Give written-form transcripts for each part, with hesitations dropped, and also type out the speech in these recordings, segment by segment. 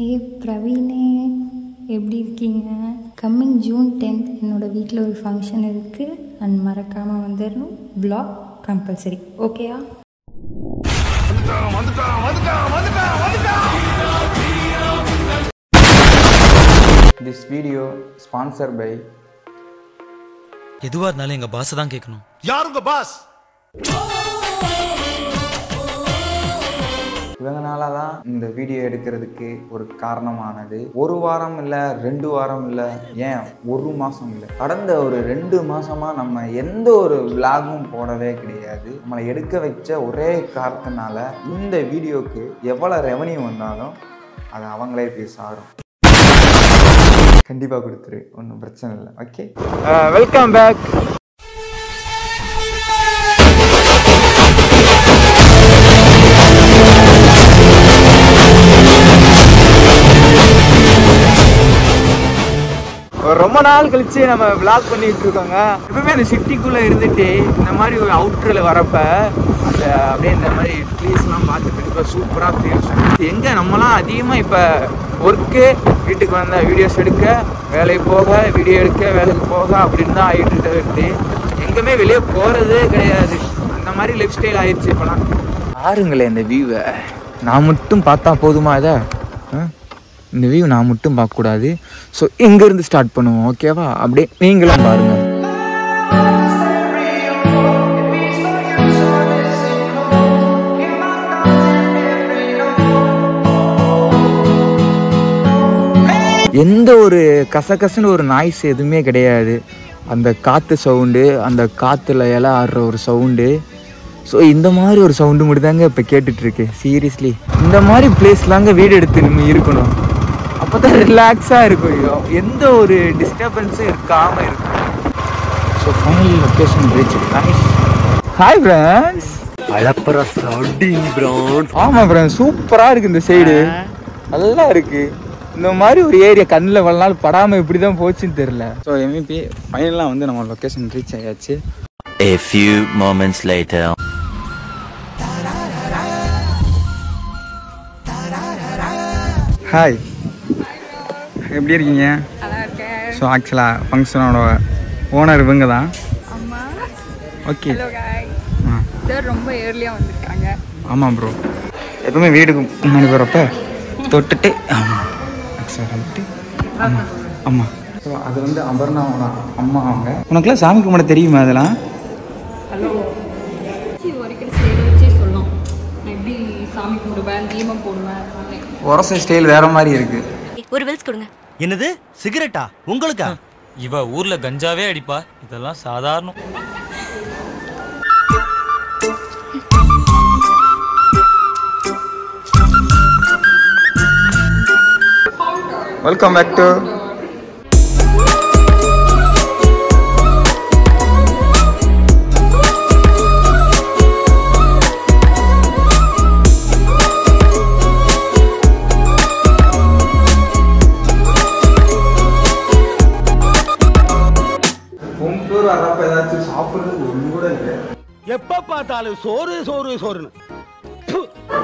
ஹே பிரவீனே, எப்படி இருக்கீங்க? Coming June 10th என்னோடய வீட்டில் ஒரு ஃபங்க்ஷன் இருக்குது அண்ட் மறக்காமல் வந்துடணும். வ்ளாக் கம்பல்சரி, ஓகேயா? This video sponsored by எதுவா இருந்தாலும் எங்க பாஸ் தான் கேட்கணும். யார் உங்க பாஸ்? இவங்கனால தான் இந்த வீடியோ எடுக்கிறதுக்கு ஒரு காரணமானது. ஒரு வாரம் இல்லை, 2 வாரம் இல்லை, ஏன் 1 மாதம் இல்லை, கடந்த ஒரு 2 மாதமாக நம்ம எந்த ஒரு விளாகும் போடவே கிடையாது. நம்மளை எடுக்க வச்ச ஒரே காரணத்தினால இந்த வீடியோவுக்கு எவ்வளோ ரெவன்யூ வந்தாலும் அது அவங்களே போய் சாரும். கண்டிப்பாக கொடுத்துரு, ஒன்றும் பிரச்சனை இல்லை. Okay, welcome back. ரொம்ப நாள் கழிச்சு நம்ம விளாக் பண்ணிட்டு இருக்கோங்க. எப்பவுமே அந்த சிட்டிக்குள்ளே இருந்துட்டு இந்த மாதிரி ஒரு அவுட்டரில் வரப்ப அந்த அப்படியே இந்த மாதிரி ட்ரீஸ்லாம் பார்த்துட்டு இப்போ சூப்பராக ஃபீல்ஸ். எங்கே நம்மலாம் அதிகமாக இப்போ ஒர்க்கு, வீட்டுக்கு வந்தால் வீடியோஸ் எடுக்க, வேலைக்கு போக, வீடியோ எடுக்க, வேலைக்கு போக அப்படின்னு தான் ஆகிட்டு இருக்குது. எங்கேயுமே வெளியே போகிறதே கிடையாது. அந்த மாதிரி லைஃப் ஸ்டைல் ஆயிடுச்சு இப்போலாம். பாருங்களேன் இந்த வியூவை. நான் மட்டும் பார்த்தா போதுமா இதை? இந்த வியூ நான் மட்டும் பார்க்கக்கூடாது. ஸோ இங்கேருந்து ஸ்டார்ட் பண்ணுவோம், ஓகேவா? அப்படியே நீங்களும் பாருங்கள். எந்த ஒரு கசகசன்னு ஒரு நாய்ஸ் எதுவுமே கிடையாது. அந்த காற்று சவுண்டு, அந்த காற்றுல இலை ஆடுற ஒரு சவுண்டு. ஸோ இந்த மாதிரி ஒரு சவுண்டு மட்டும் தாங்க இப்போ கேட்டுட்ருக்கு. சீரியஸ்லி இந்த மாதிரி பிளேஸ்லாங்க வீடு எடுத்து நம்ம இருக்கணும். அப்போ தான் ரிலாக்ஸாக இருக்கும், எந்த ஒரு டிஸ்டர்பன்ஸும் இருக்காமல் இருக்கும். So final location reach. Nice. Hi friends. ஆமாம் ஃப்ரெண்ட்ஸ், சூப்பராக இருக்குது இந்த சைடு, நல்லா இருக்குது. இந்த மாதிரி ஒரு ஏரியா கண்ணில் இவ்வளோ நாள் படாமல் இப்படி தான் போச்சுன்னு தெரில. ஸோ எம்இபி ஃபைனலாக வந்து நம்ம லொக்கேஷன் ரீச் ஆயாச்சு. A few moments later. Hi, எப்படி இருக்கீங்க? ஸோ ஆக்சுவலாக ஃபங்க்ஷனோட ஓனர் இவங்க தான். ஓகே, சார் ரொம்ப ஏர்லியாக வந்திருக்காங்க. ஆமாம் ப்ரோ, எப்பவுமே வீட்டுக்கு முன்னாடி போகிறப்ப தொட்டுட்டு சார் வந்துட்டு ஆமாம் ஆமாம். ஸோ அது வந்து அபர்ணாவோட அம்மா. அவங்க உனக்குலாம் சாமி கும்பிட தெரியுமா? அதெல்லாம் ஹலோ வரைக்கும் ஸ்டைல் வச்சே சொல்லலாம். எப்படி சாமி கும்பிடுவேன், தீபம் போடுவேன். உரச ஸ்டைல் வேற மாதிரி இருக்கு. ஒரு வெல்ஸ் கொடுங்க. என்னது, சிகரெட்டா உங்களுக்கா? இவ ஊர்ல கஞ்சாவே அடிப்பா, இதெல்லாம் சாதாரணம். வெல்கம் பேக் டு வரப்ப ஏதாச்சும் சாப்பிடுறது ஒண்ணு கூட இல்லை. எப்ப பார்த்தாலும் சோறு சோறு சோறுன்னு.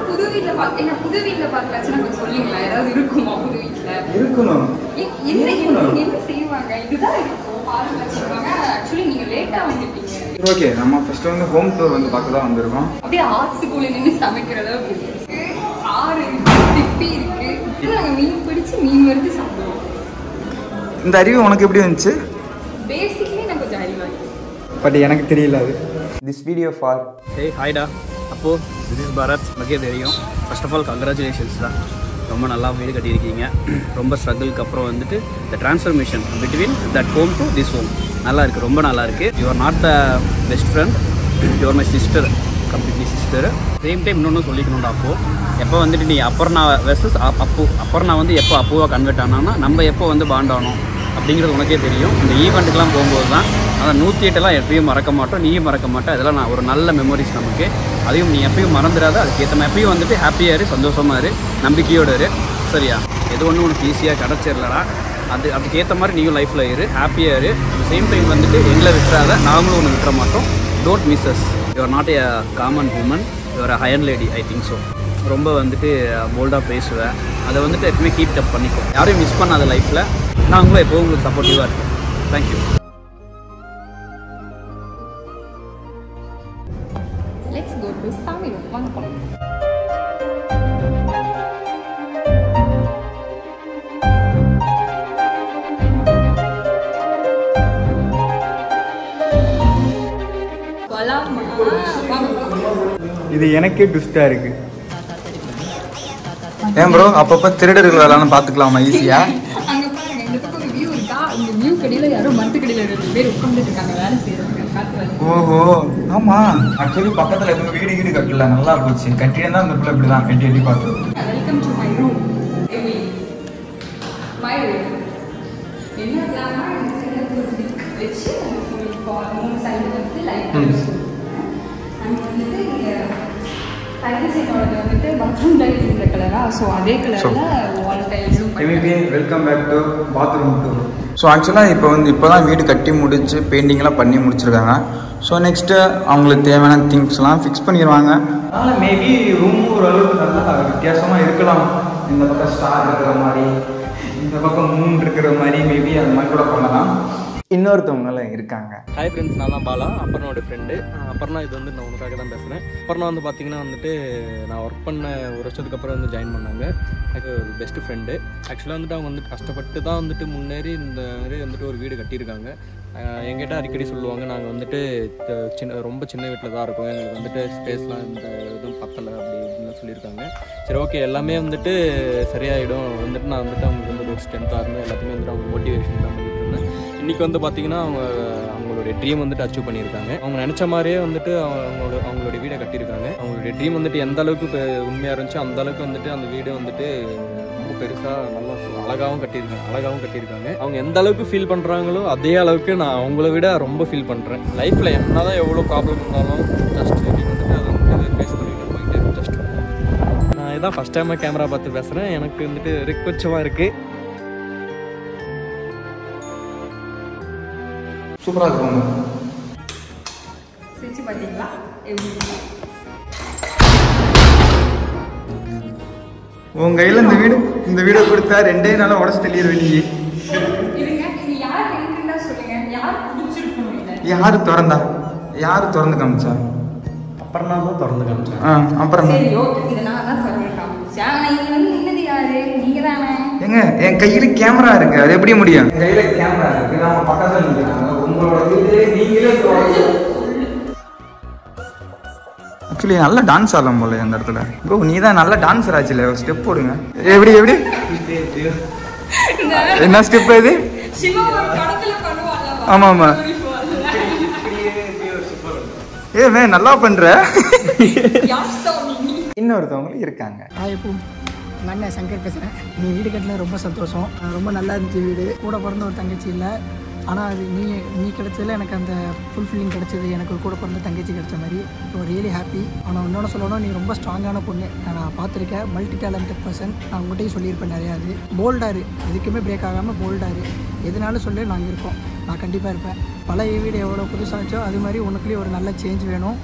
புது வீட்டில் பார்த்தீங்கன்னா புது வீட்டில் பார்த்தாச்சுன்னா கொஞ்சம் சொல்லுங்களா, ஏதாவது இருக்குமா புது வீட்டில்? இருக்கணும். என்ன செய்வாங்க? இதுதான் இருக்கும், பாருங்க வச்சுருவாங்க. ஆக்சுவலி நீங்கள் லேட்டாக வந்துட்டீங்க. ஓகே, நம்ம ஃபர்ஸ்ட் வந்து ஹோம் டூர் வந்து பார்க்க தான் வந்திருக்கோம். அப்படியே ஆற்றுக்குள்ளே நின்று சமைக்கிற அளவுக்கு இருக்கு. ஆறு இருக்கு, சிப்பி இருக்கு. நாங்கள் மீன் பிடிச்சி மீன் வறுத்து சாப்பிடுவோம். இந்த அறிவு உனக்கு எப்படி வந்துச்சு? பேசிக்கலி நான் கொஞ்சம் அறிவாளி, பட் எனக்கு தெரியல அது. திஸ் வீடியோ ஃபார் ஹேய் ஹாய்டா. அப்போது திஸ் இஸ் பாரத். நமக்கே தெரியும். ஃபர்ஸ்ட் ஆஃப் ஆல் கங்க்ராச்சுலேஷன்ஸ் தான். ரொம்ப நல்லா வீடு கட்டியிருக்கீங்க. ரொம்ப ஸ்ட்ரகிளுக்கு அப்புறம் வந்துட்டு the transformation between that home to this home நல்லா இருக்குது, ரொம்ப நல்லா இருக்குது. You are not the best friend, you are my sister, completely sister. Same time இன்னொன்று சொல்லிக்கணும்டா. அப்போது எப்போ வந்துட்டு நீ அப்புறம் வெர்சஸ் அப்புறம் வந்து எப்போ அப்போவாக கன்வெர்ட் ஆனான்னா நம்ம எப்போ வந்து பாண்ட் ஆனோம் அப்படிங்கிறது உனக்கே தெரியும். இந்த ஈவெண்ட்டுக்கெலாம் போகும்போது தான் அந்த 108 எப்பயும் மறக்க மாட்டோம், நீயும் மறக்க மாட்டோம். இதெல்லாம் நான் ஒரு நல்ல மெமரிஸ் நமக்கு. அதையும் நீ எப்பயும் மறந்துடாத. அதுக்கேற்ற எப்பயும் வந்துட்டு ஹாப்பியாக இரு, சந்தோஷமாக இரு, நம்பிக்கையோடு இரு, சரியா? எது ஒன்றும் உனக்கு ஈஸியாக கிடச்சிடலடா. அதுக்கேற்ற மாதிரி நீயும் லைஃப்பில் இரு, ஹாப்பியாக இரு. சேம் டைம் வந்துட்டு எங்களை விட்டுறாத, நாங்களும் ஒன்று விட்டுற மாட்டோம். Don't miss us. You are not a common woman, you are a higher lady, I think so. ரொம்ப வந்துட்டு போல்டாக பேசுவேன். அதை வந்துட்டு எப்பவுமே கீப் அப் பண்ணிக்கோ. யாரையும் மிஸ் பண்ணாத லைஃப்பில். நான் உங்களை எப்போவும் உங்களுக்கு சப்போர்ட்டிவாக இருக்கேன். தேங்க்யூ. Let's go to சாமி ரூம். வாங்க போலாம். இது எனக்கே ட்விஸ்டா இருக்கு. ஏன் ப்ரோ அப்பப்ப திருடர்கள் வரலாம்னு பாத்துக்கலாமா ஈஸியா? அங்க பாருங்க, இந்த பக்கம் ஒரு வியூ இருக்கா. இந்த வியூ கடியில யாரோ மரத்து கடியில 2 பேர் உட்கார்ந்துட்டு இருக்காங்க வேலை செய்யறாங்க. காத்து வருது. ஓஹோ ஆமா. ஆக்சுவலி பக்கத்துல எதுவும் வீடு கட்டல, நல்லா போச்சு. கட்டியே தான் இந்த பிள்ளை இப்படிதான் கட்டி பார்த்தோம். Welcome to my room. My room என்ன பிளான்னா இந்த சைடுல ஒரு பிக் வச்சு மூணு சைடு வந்து லைட் கொடுத்துருக்கேன். அண்ட் வந்துட்டு இங்க தண்ணி சைடோட வந்துட்டு பாத்ரூம் டைல்ஸ் இந்த கலரா, ஸோ அதே கலர்ல வால் டைல்ஸும் welcome back to bathroom tour. So ஆக்சுவலாக இப்போ தான் வீடு கட்டி முடிச்சு பெயிண்டிங்லாம் பண்ணி முடிச்சிருக்காங்க. ஸோ நெக்ஸ்ட்டு அவங்களுக்கு தேவையான திங்ஸ்லாம் ஃபிக்ஸ் பண்ணிடுவாங்க. அதனால் மேபி ரூம் ஓரளவுக்கு நல்லா வித்தியாசமாக இருக்கலாம். இந்த பக்கம் ஸ்டார் இருக்கிற மாதிரி, இந்த பக்கம் மூன் இருக்கிற மாதிரி, மேபி அந்த மாதிரி கூட பண்ணலாம். இன்னொருத்தவங்களாம் இருக்காங்க. ஹாய் ஃப்ரெண்ட்ஸ், நான் தான் பாலா, அப்பர்னாவோட ஃப்ரெண்டு. அப்பர்னா இது வந்து நான் உனக்காக தான் பேசுகிறேன். அப்பர்னா வந்து பார்த்தீங்கன்னா வந்துட்டு நான் ஒர்க் பண்ண ஒரு வருஷத்துக்கு அப்புறம் வந்து ஜாயின் பண்ணாங்க. எனக்கு ஒரு பெஸ்ட்டு ஃப்ரெண்டு. ஆக்சுவலாக வந்துட்டு அவங்க வந்துட்டு கஷ்டப்பட்டு தான் வந்துட்டு முன்னேறி இந்த மாதிரி வந்துட்டு ஒரு வீடு கட்டியிருக்காங்க. எங்கிட்ட அடிக்கடி சொல்லுவாங்க, நாங்கள் வந்துட்டு ரொம்ப சின்ன வீட்டில் தான் இருக்கோம், எங்களுக்கு வந்துட்டு ஸ்பேஸ்லாம் இந்த எதுவும் பத்தலை அப்படின்னு சொல்லியிருக்காங்க. சரி ஓகே, எல்லாமே வந்துட்டு சரியாயிடும் வந்துட்டு நான் வந்துட்டு அவங்களுக்கு வந்து ஒரு ஸ்ட்ரென்த்தாக இருந்து எல்லாத்தையுமே வந்துட்டு அவங்க மோட்டிவேஷன் தான் பண்ணிட்டு இருந்தேன். இன்றைக்கி வந்து பார்த்திங்கன்னா அவங்களுடைய ட்ரீம் வந்துட்டு அச்சீவ் பண்ணியிருக்காங்க. அவங்க நினச்ச மாதிரியே வந்துட்டு அவங்களுடைய வீடை கட்டியிருக்காங்க. அவங்களுடைய ட்ரீம் வந்துட்டு எந்த அளவுக்கு உண்மையாக இருந்துச்சோ அந்த அளவுக்கு வந்துட்டு அந்த வீடு வந்துட்டு ரொம்ப பெருசாக நல்லா அழகாகவும் கட்டியிருக்காங்க. அவங்க எந்த அளவுக்கு ஃபீல் பண்ணுறாங்களோ அதே அளவுக்கு நான் அவங்கள விட ரொம்ப ஃபீல் பண்ணுறேன். லைஃப்பில் என்ன தான் எவ்வளோ ப்ராப்ளம் இருந்தாலும் ஜஸ்ட் வந்துட்டு அதை வந்து ஃபேஸ் பண்ணிட்டு போயிட்டு ஜஸ்ட் நான் இதான் ஃபஸ்ட் டைமாக கேமரா பார்த்து பேசுகிறேன். எனக்கு வந்துட்டு ரெக்வச்சமாக இருக்குது. சூப்பராக இருக்கும். சிரிச்சு பார்த்தீங்களா? உன் கையில் இந்த வீடை கொடுத்தா 2 நாளா உடச்சு தெளிடுவேன். நீ யாரு திறந்து காமிச்சா? அப்புறம் நான் தான் திறந்து காமிச்சேன். அப்புறம் ஏங்க என் கையில கேமரா இருக்கு, அது எப்படி முடியும்? கையில கேமரா இருக்கு, நம்ம பக்கத்துல நிக்கிறாங்க. உங்களோட வீட்லயே நீங்களே ஆக்சுவலி நல்ல டான்ஸ் ஆடலாம் போல அந்த இடத்துல. ப்ரோ நீ தான் நல்ல டான்ஸர் ஆச்சுல, ஒரு ஸ்டெப் போடுங்க. எப்படி என்ன ஸ்டெப் இது? ஆமா ஆமா. ஏ நல்லா பண்ற. இன்னொருத்தவங்களும் இருக்காங்க. உங்கள் அண்ணன் சங்கர் பேசுகிறேன். நீ வீடு கட்டில ரொம்ப சந்தோஷம். ரொம்ப நல்லா இருந்துச்சு வீடு. கூட பிறந்த ஒரு தங்கச்சி இல்லை, ஆனால் அது நீ கிடைச்சதில் எனக்கு அந்த ஃபுல்ஃபில்லிங் கிடைச்சது. எனக்கு கூட பிறந்த தங்கச்சி கிடைச்ச மாதிரி ஸோ ரியலி ஹாப்பி. ஆனால் இன்னொன்று சொல்லணும், நீ ரொம்ப ஸ்ட்ராங்கான பொண்ணு. நான் பார்த்துருக்கேன், மல்டி டேலண்டட் பர்சன். நான் உங்கள்கிட்டையும் சொல்லியிருப்பேன் நிறையா. அது போல்டாரு, எதுக்குமே பிரேக் ஆகாமல் போல்டாரு. எதுனாலும் சொல்லி நாங்கள் இருக்கோம், நான் கண்டிப்பாக இருப்பேன். பழைய வீடு எவ்வளோ புதுசாச்சோ அது மாதிரி உனக்குள்ளேயே ஒரு நல்ல சேஞ்ச் வேணும்.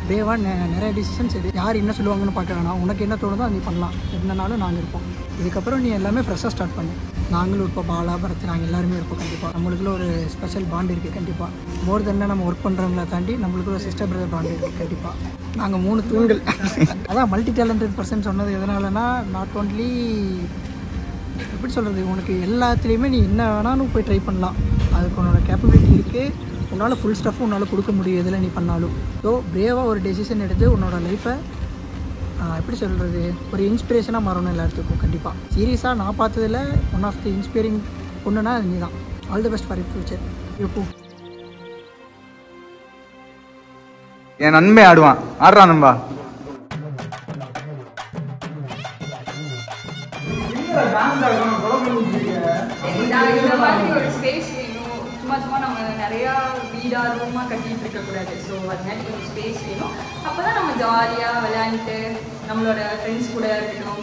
பிரேவாக நிறைய டிசிஷன்ஸ் எது யார் என்ன சொல்லுவாங்கன்னு பார்க்க வேணாம். உனக்கு என்ன தோணுதோ நீ பண்ணலாம். என்னன்னாலும் நாங்கள் இருப்போம். இதுக்கப்புறம் நீ எல்லாமே ஃப்ரெஷ்ஷாக ஸ்டார்ட் பண்ணு. நாங்களும் இருப்போம், பாலா பரத் நாங்கள் எல்லாருமே இருப்போம். கண்டிப்பாக நம்மளுக்குள்ள ஒரு ஸ்பெஷல் பாண்ட் இருக்குது. கண்டிப்பாக மோர் தென்னா நம்ம ஒர்க் பண்ணுறவங்கள தாண்டி நம்மளுக்கு ஒரு சிஸ்டர் பிரதர் பாண்ட் இருக்குது. கண்டிப்பாக நாங்கள் 3 தூண்கள். அதான் மல்டி டேலண்டட் பர்சன் சொன்னது எதனாலனா, நாட் ஓன்லி எப்படி சொல்கிறது, உனக்கு எல்லாத்துலேயுமே நீ என்ன வேணாலும் போய் ட்ரை பண்ணலாம். அதுக்கு உன்னோட கேப்பபிலிட்டி இருக்குது. உன்னால் ஃபுல் ஸ்டஃப் உன்னால் கொடுக்க முடியும் எதில் நீ பண்ணாலும். ஸோ பிரேவாக ஒரு டெசிஷன் எடுத்து உன்னோட லைஃப்பை எப்படி சொல்கிறது, ஒரு இன்ஸ்பிரேஷனாக மாறணும் எல்லாத்துக்கும். கண்டிப்பாக சீரியஸாக நான் பார்த்ததில் ஒன் ஆஃப் தி இன்ஸ்பைரிங் பொண்ணுன்னா அது நீ தான். All the best for your future. You என் நண்பே ஆடுவான், ஆடுறான் நண்பா. சும்மா நம்ம நிறையா வீடாக ரூமாக கட்டிகிட்டு இருக்கக்கூடாது. ஸோ அதனால கொஞ்சம் ஸ்பேஸ் வேணும். அப்போ தான் நம்ம ஜாலியாக விளையாண்டுட்டு நம்மளோட ஃப்ரெண்ட்ஸ் கூட இருக்கட்டும்,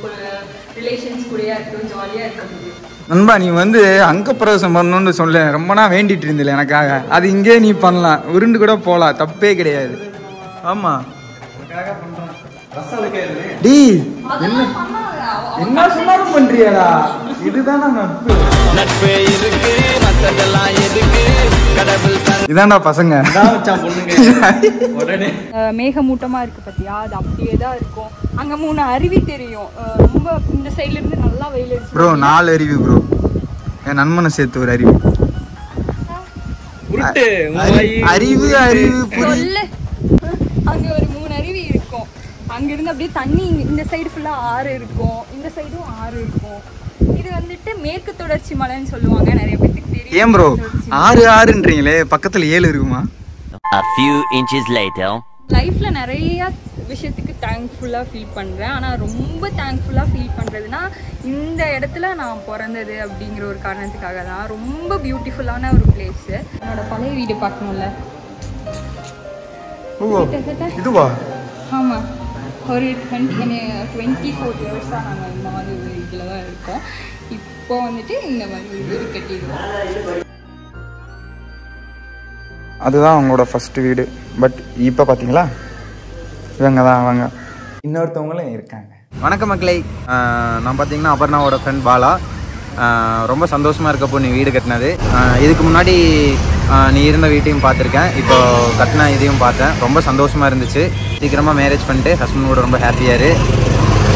ரிலேஷன்ஸ் கூடயா இருக்கட்டும், ஜாலியாக இருக்க முடியும். நண்பா நீ வந்து அங்க பிரவேசம் பண்ணணும்னு சொல்ல ரொம்ப நாள் வேண்டிட்டு இருந்தில்ல எனக்காக, அது இங்கே நீ பண்ணலாம், உருண்டு கூட போகலாம், தப்பே கிடையாது. ஆமா டேய் என்ன சொன்னாலும் பண்றியாடா? இதுதானா நட்பு? நட்பே இருக்கு மத்ததெல்லாம் எதுக்கு கடவுள் இதான்டா பசங்க. உடனே மேகமூட்டமாக இருக்குது பார்த்தியா, அது அப்படியே தான் இருக்கும். அங்கே 3 அருவி தெரியும். ரொம்ப இந்த சைட்லேருந்து நல்லா வெயில் அடிச்சு. ப்ரோ 4 அருவி ப்ரோ, என் நண்பனை சேர்த்து ஒரு அருவி. அறிவு அறிவு சொல்லு. அங்கே ஒரு 3 அருவி இருக்கும். அங்கேருந்து அப்படியே தண்ணி இந்த சைடு ஃபுல்லாக ஆறு இருக்கும், இந்த சைடும் ஆறு இருக்கும். இது வந்துட்டு மேற்கு தொடர்ச்சி மலைன்னு சொல்லுவாங்க, நிறைய பேருக்கு தெரியும். ஏன் ப்ரோ 6 பக்கத்துல 7 இருக்குமா? A few inches later. லைஃப்ல நிறைய விஷயத்துக்கு தேங்க்ஃபுல்லாக ஃபீல் பண்ணுறேன். ஆனால் ரொம்ப தேங்க்ஃபுல்லாக ஃபீல் பண்ணுறதுனா இந்த இடத்துல நான் பிறந்தது அப்படிங்கிற ஒரு காரணத்துக்காக தான். ரொம்ப பியூட்டிஃபுல்லான ஒரு பிளேஸு. என்னோட பழைய வீடு பார்க்கணும்ல. இதுவா? ஆமாம், ஒரு 24 இயர்ஸாக நாங்கள் இந்த மாதிரி ஒரு இதில் தான் இருக்கோம். இப்போ வந்துட்டு இந்த மாதிரி வீடு கட்டிடுவோம். அதுதான் அவங்களோட ஃபர்ஸ்ட் வீடு. பட் இப்போ பார்த்தீங்களா, இவங்க தான் அவங்க. இன்னொருத்தவங்களும் இருக்காங்க. வணக்கம் மக்களை, நான் பார்த்தீங்கன்னா அபர்ணாவோட ஃப்ரெண்ட் பாலா. ரொம்ப சந்தோஷமாக இருக்கப்போ நீ வீடு கட்டினது. இதுக்கு முன்னாடி நீ இருந்த வீட்டையும் பார்த்துருக்கேன், இப்போ கட்டின இதையும் பார்த்தேன். ரொம்ப சந்தோஷமாக இருந்துச்சு. சீக்கிரமாக மேரேஜ் பண்ணிட்டு ஹஸ்பண்ட் கூட ரொம்ப ஹாப்பியாரு.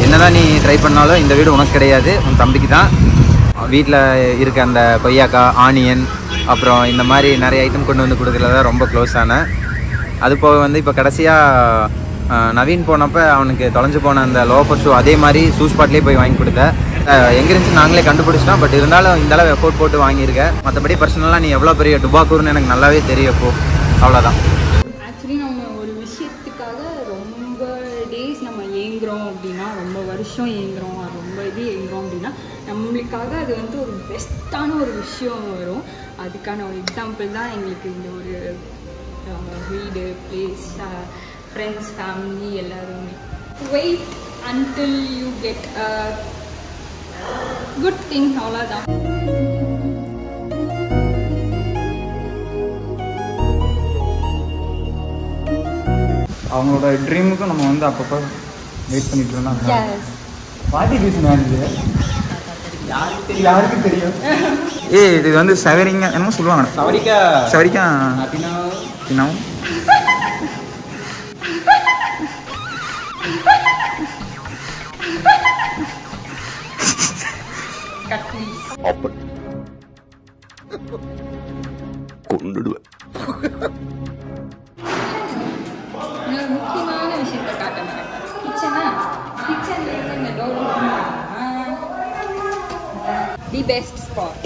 என்னதான் நீ ட்ரை பண்ணாலும் இந்த வீடு உனக்கு கிடையாது, உன் தம்பிக்கு தான். வீட்டில் இருக்க அந்த கொய்யாக்காய், ஆனியன், அப்புறம் இந்த மாதிரி நிறைய ஐட்டம் கொண்டு வந்து கொடுக்குறத ரொம்ப க்ளோஸ் ஆனேன். அது போக வந்து இப்போ கடைசியாக நவீன் போனப்போ அவனுக்கு தொலைஞ்சு போன அந்த லோஃபர் ஷூ அதே மாதிரி ஷூ ஸ்பாட்லேயே போய் வாங்கி கொடுத்தேன். எங்கே இருந்துச்சு நாங்களே கண்டுபிடிச்சிட்டோம். பட் இருந்தாலும் இந்தளவு எஃபோர்ட் போட்டு வாங்கியிருக்கேன். மற்றபடி பர்சனலாக நீ எவ்வளோ பெரிய டுபாக்கூர்னு எனக்கு நல்லாவே தெரியும். இப்போ அவ்வளோதான். ஆக்சுவலி நம்ம ஒரு விஷயத்துக்காக ரொம்ப டேஸ் நம்ம ஏங்குறோம் அப்படின்னா, ரொம்ப வருஷம் ஏங்குறோம், ரொம்ப இது ஏங்குறோம் அப்படின்னா, நம்மளுக்காக அது வந்து ஒரு பெஸ்ட்டான ஒரு விஷயம் வரும். அதுக்கான ஒரு எக்ஸாம்பிள் தான் எங்களுக்கு இந்த ஒரு வீடு, பிளேஸ், ஃப்ரெண்ட்ஸ், ஃபேமிலி எல்லாருமே. Wait until you get a good thing, அவ்வளோதான். அவங்களோட ட்ரீமுக்கும் நம்ம வந்து அப்பப்போ வெயிட் பண்ணிட்டு இருந்தோம். பாட்டி பேசுனாங்க, யாருக்கு தெரியும்? இது வந்து சவரிங்க என்னமோ சொல்லுவாங்க. சவரிக்கா பின்னாவும் கொண்டுடுவேன். இன்னொரு முக்கியமான விஷயத்தை காட்டுறேன். கிச்சன்லேருந்து இந்த டோர் தி பெஸ்ட் ஸ்பாட்.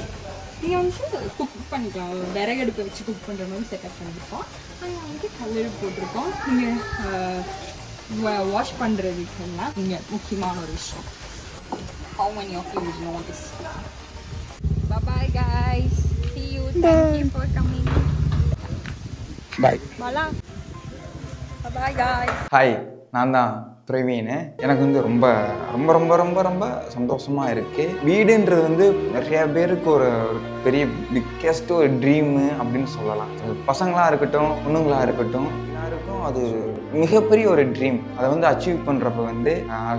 நீங்கள் வந்து குக் பண்ணிக்கலாம், விறகடுப்பை வச்சு குக் பண்ணுற மாதிரி செட்டப் பண்ணியிருக்கோம். அங்கே வந்து கல்லெடுப்பு போட்டிருக்கோம். நீங்கள் வாஷ் பண்ணுறதுக்குன்னா இங்கே முக்கியமான ஒரு விஷயம். How many of you will know this? Bye-bye guys. See you. Thank you for coming. Bye. Bala. Bye-bye guys. Hi, நான் தான் பிரவீன். எனக்கு வந்து ரொம்ப ரொம்ப ரொம்ப ரொம்ப ரொம்ப சந்தோஷமாக இருக்குது. வீடுன்றது வந்து நிறைய பேருக்கு ஒரு பெரிய பிக்கெஸ்ட் ஒரு ட்ரீமு அப்படின்னு சொல்லலாம். பசங்களாக இருக்கட்டும், பொண்ணுங்களாக இருக்கட்டும், எல்லாருக்கும் அது மிகப்பெரிய ஒரு ட்ரீம். அதை வந்து அச்சீவ் பண்ணுறப்ப வந்து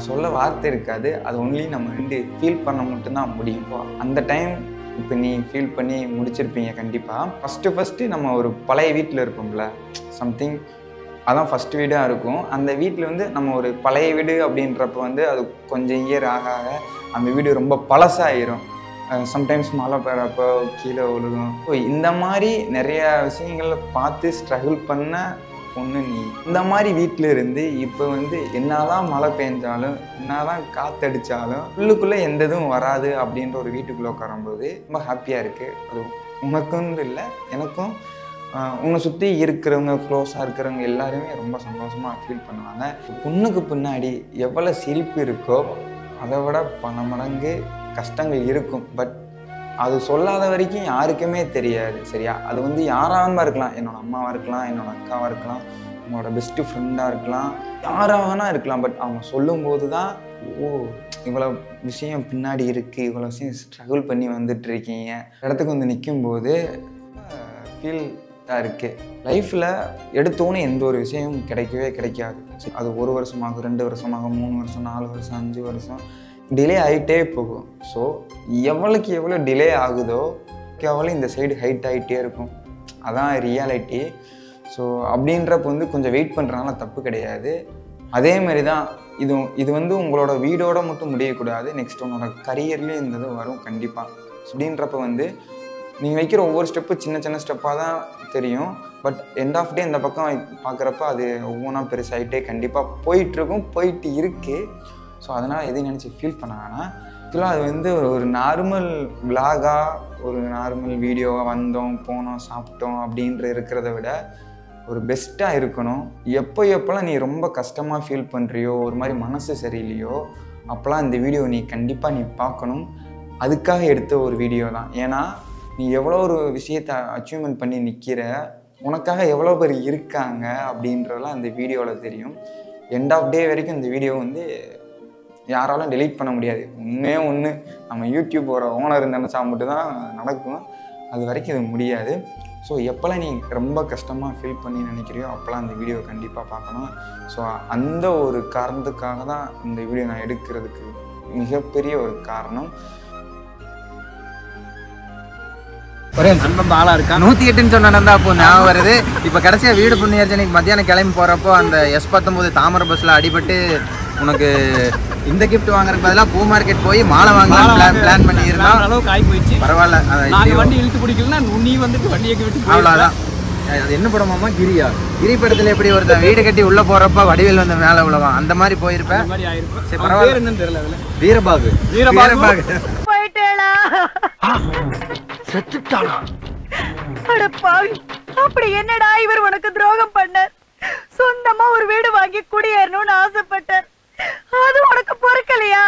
சொல்ல வார்த்தை இருக்காது. அது ஒன்லி நம்ம வந்து ஃபீல் பண்ண மட்டும்தான் முடியும். அந்த டைம் இப்போ நீ ஃபீல் பண்ணி முடிச்சிருப்பீங்க கண்டிப்பாக. ஃபஸ்ட்டு நம்ம ஒரு பழைய வீட்டில் இருப்போம்ல, சம்திங் அதான் ஃபஸ்ட் வீடாக இருக்கும். அந்த வீட்டில் வந்து நம்ம ஒரு பழைய வீடு அப்படின்றப்ப வந்து அது கொஞ்சம் இயர் ஆக ஆக அந்த வீடு ரொம்ப பழசாயிரும். சம்டைம்ஸ் மழை பெறப்போ கீழே விழுகும். ஸோ இந்த மாதிரி நிறையா விஷயங்களை பார்த்து ஸ்ட்ரகிள் பண்ண பொண்ணு நீ. இந்த மாதிரி வீட்டில் இருந்து இப்போ வந்து என்னதான் மழை பெஞ்சாலும், என்னதான் காற்றடிச்சாலும் உள்ளுக்குள்ளே எந்த இதுவும் வராது அப்படின்ற ஒரு வீட்டுக்குள்ளே உட்காரும்போது ரொம்ப ஹாப்பியாக இருக்குது. அது உனக்குன்னு இல்லை, எனக்கும் உன்னை சுற்றி இருக்கிறவங்க, க்ளோஸாக இருக்கிறவங்க எல்லாருமே ரொம்ப சந்தோஷமாக ஃபீல் பண்ணுவாங்க. பொண்ணுக்கு பின்னாடி எவ்வளோ சிரிப்பு இருக்கோ அதை விட பல மடங்கு கஷ்டங்கள் இருக்கும். பட் அது சொல்லாத வரைக்கும் யாருக்குமே தெரியாது, சரியா? அது வந்து யாராக இருக்கலாம், என்னோடய அம்மாவாக இருக்கலாம், என்னோடய அக்காவாக இருக்கலாம், என்னோடய பெஸ்ட்டு ஃப்ரெண்டாக இருக்கலாம், யாராகனா இருக்கலாம். பட் அவங்க சொல்லும்போது தான் ஓ இவ்வளோ விஷயம் பின்னாடி இருக்குது, இவ்வளோ விஷயம் ஸ்ட்ரகிள் பண்ணி வந்துட்டுருக்கீங்க இடத்துக்கு வந்து நிற்கும்போது ஃபீல் தான் இருக்குது. லைஃப்பில் எடுத்தோன்னே எந்த ஒரு விஷயமும் கிடைக்கவே கிடைக்காது. அது 1 வருஷமாகும், 2 வருஷமாகும், 3 வருஷம், 4 வருஷம், 5 வருஷம் டிலே ஆகிட்டே போகும். ஸோ எவ்வளோக்கு எவ்வளோ டிலே ஆகுதோ அவ்வளோ இந்த சைடு ஹைட் ஆகிட்டே இருக்கும். அதான் ரியாலிட்டி. ஸோ அப்படின்றப்ப வந்து கொஞ்சம் வெயிட் பண்ணுறதுனால தப்பு கிடையாது. அதேமாரி தான் இது வந்து உங்களோட வீடோட மட்டும் முடியக்கூடாது. நெக்ஸ்ட் உங்களோட கரியர்லேயும் இந்த இது வரும் கண்டிப்பாக. அப்படின்றப்ப வந்து நீங்கள் வைக்கிற ஒவ்வொரு ஸ்டெப்பு சின்ன சின்ன ஸ்டெப்பாக தான் தெரியும். பட் எண்ட் ஆஃப் டே இந்த பக்கம் பார்க்குறப்ப அது ஒவ்வொன்றா பெருசாகிட்டே கண்டிப்பாக போயிட்டுருக்கும், போயிட்டு இருக்குது. ஸோ அதனால் எதையும் நினச்சி ஃபீல் பண்ண வேணாம். ஆக்சுவலாக அது வந்து ஒரு நார்மல் விலாகாக, ஒரு நார்மல் வீடியோவாக வந்தோம் போனோம் சாப்பிட்டோம் அப்படின்ற இருக்கிறத விட ஒரு பெஸ்ட்டாக இருக்கணும். எப்போல்லாம் நீ ரொம்ப கஷ்டமாக ஃபீல் பண்ணுறியோ, ஒரு மாதிரி மனசு சரியில்லையோ, அப்போல்லாம் இந்த வீடியோ நீ கண்டிப்பாக பார்க்கணும். அதுக்காக எடுத்த ஒரு வீடியோ தான். ஏன்னா நீ எவ்வளோ ஒரு விஷயத்தை அச்சீவ்மெண்ட் பண்ணி நிற்கிற, உனக்காக எவ்வளோ பேர் இருக்காங்க அப்படின்றதெல்லாம் இந்த வீடியோவில் தெரியும். எண்ட் ஆஃப் டே வரைக்கும் இந்த வீடியோ வந்து யாராலும் டெலீட் பண்ண முடியாது. ஒன்று நம்ம யூடியூபோட ஓனர் நினச்சா மட்டும்தான் நடக்கும். அது வரைக்கும் இது முடியாது. ஸோ எப்போல்லாம் நீ ரொம்ப கஷ்டமாக ஃபீல் பண்ணி நினைக்கிறியோ அப்போல்லாம் அந்த வீடியோ கண்டிப்பாக பார்க்கணும். ஸோ அந்த ஒரு காரணத்துக்காக தான் இந்த வீடியோ நான் எடுக்கிறதுக்கு மிகப்பெரிய ஒரு காரணம். ஒரே நண்பன் ஆளா இருக்கா 108ன்னு சொன்னா அப்போ ஞாபகம் வருது. இப்போ கடைசியாக வீடு புண்ணியார்ஜனைக்கு மத்தியானம் கிளம்பி போகிறப்போ அந்த S19 தாமரை பஸ்ஸில் அடிபட்டு உனக்கு இந்த கிஃப்ட் வாங்குறதுக்கு பதிலாக பூ மார்க்கெட் போய் மாலை வாங்கலாம் பிளான் பண்ணியிருந்தோம். அளவுக்கு ஆகி போயிடுச்சு. பரவாயில்ல, நாங்கள் வண்டி இழுத்து பிடிக்கலன்னா நீ வந்துட்டு வண்டியை விட்டு அவ்வளோதான். அது என்ன படமாமா கிரி படத்தில் எப்படி ஒருத்தன் வீடு கட்டி உள்ளே போகிறப்ப வடிவேல் வந்து மேலே உள்ளவான் அந்த மாதிரி போயிருப்பேன். சரி பரவாயில்ல. என்னன்னு தெரியல. வீரபாகு போயிட்டேளா செத்துட்டாளா? அட பாவி, அப்படி என்னடா இவர் உனக்கு துரோகம் பண்ணார்? சொந்தமா ஒரு வீடு வாங்கி குடியேறணும்னு ஆசைப்பட்டார். அது உனக்கு பொறுக்கலையா?